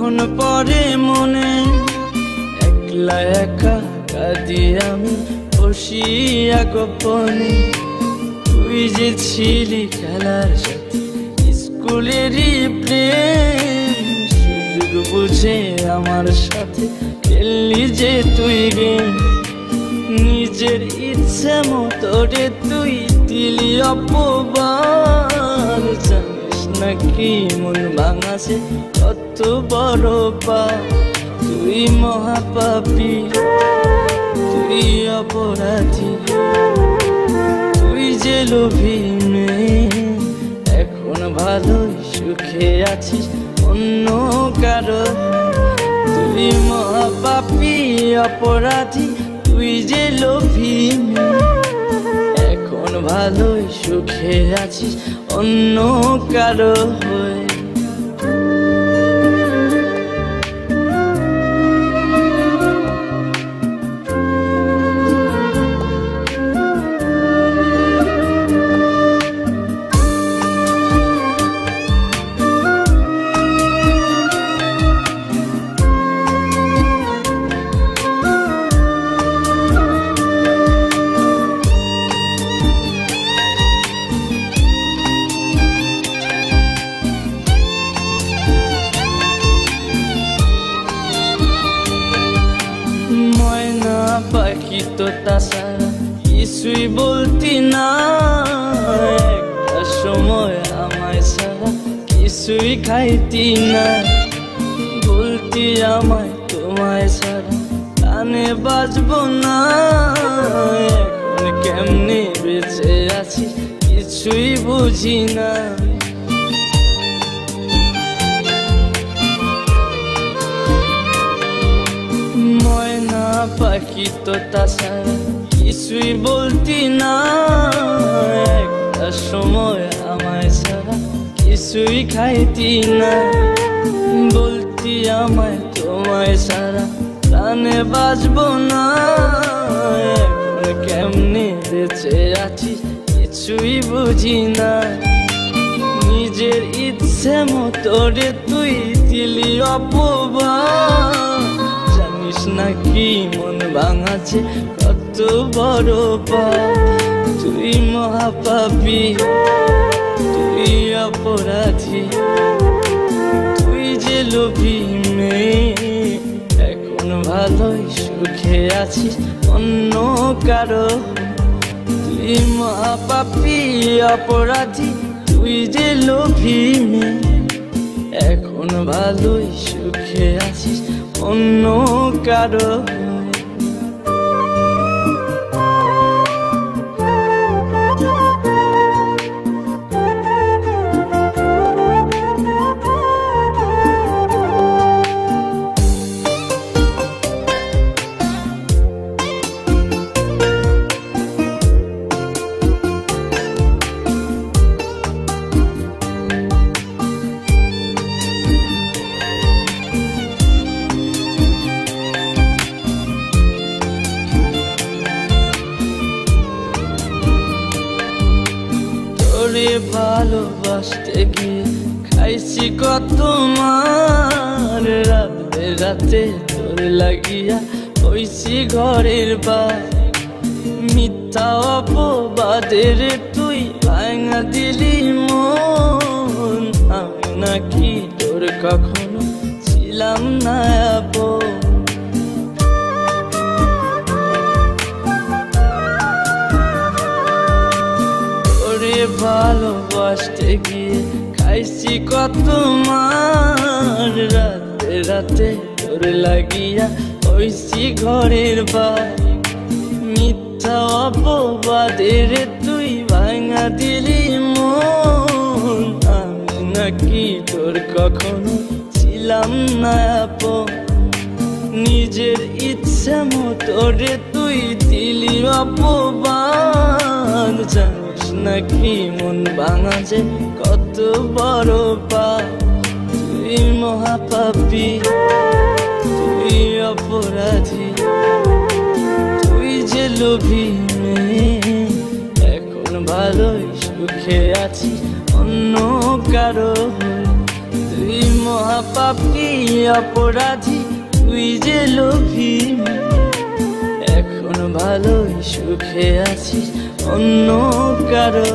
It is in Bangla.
কখন পরে মনে একলা একা কাঁদি আমি বসিয়া গোপনে। তুই যে ছিলি খেলার সাথে স্কুলেরই প্রেম, সুযোগ বুঝে আমার সাথে খেললি যে তুই গেম। নিজের ইচ্ছে মতো রে তুই দিলি অপবাদ, জানিস নাকি মন ভাঙাছে কত বড় পাপ। তুই মহাপাপী, তুই অপরাধী, তুই যে লোভী মেয়ে। এখন ভালোই সুখে আছিস অন্য কারো। তুই মহাপাপী অপরাধী, তুই যে লোভী মেয়ে। এখন ভালোই সুখে আছিস অন্য কারো হয়ে। ময়না পাখি তো তাছাড়া কিছুই বলতি না, একটা সময় আমায় ছাড়া কিছুই খাইতি না। বলতি আমায় তোমায় ছাড়া কানে বাজবো না। এখন কেমনে বেঁচে আছি কিছুই বুঝি না। ময়না পাখি তো তাছাড়া কিছুই বলতি না, একটা সময় আমায় ছাড়া কিছুই খাইতি না। বলতি আমায় তোমায় ছাড়া প্রাণে বাজবো না। এখন কেমনে বেঁচে আছি কিছুই বুঝি না। নিজের ইচ্ছে মতো রে তুই দিলি অপবাদ, জানিস নাকি মন ভাঙাছে কত বড় পাপ। তুই মহাপাপী, তুই অপরাধী, তুই যে লোভী মেয়ে। এখন ভালোই সুখে আছিস অন্য কারো। তুই মহাপাপী অপরাধী, তুই যে লোভী মেয়ে। এখন ভালোই সুখে আছিস অন্য কারো। তোরে ভালোবাসতে গিয়ে খাইছি কত মার। রাতে রাতে তোর লাগিয়া হইছি ঘরের বার। মিথ্যা অপবাদের তুই ভাঙা দিলি মন। আমি নাকি তোর কখনো ছিলাম না আপন। ভালোবাসতে গিয়ে খাইছি কত মার। রাতে রাতে তোর লাগিয়া হইছি ঘরের বার। মিথ্যা অপবাদের তুই ভাঙা দিলি মন। আমি নাকি তোর কখনো ছিলাম না আপন। নিজের ইচ্ছা মতো রে তুই দিলি অপবাদ, জানিস নাকি মন ভাঙাছে কত বড় পাপ। তুই মহাপাপী, তুই অপরাধী, তুই যে লোভী মেয়ে। এখন ভালোই সুখে আছি অন্য কারো। তুই মহাপাপী অপরাধী, তুই যে লোভী মেয়ে। এখন ভালোই সুখে আছিস অন্য কারো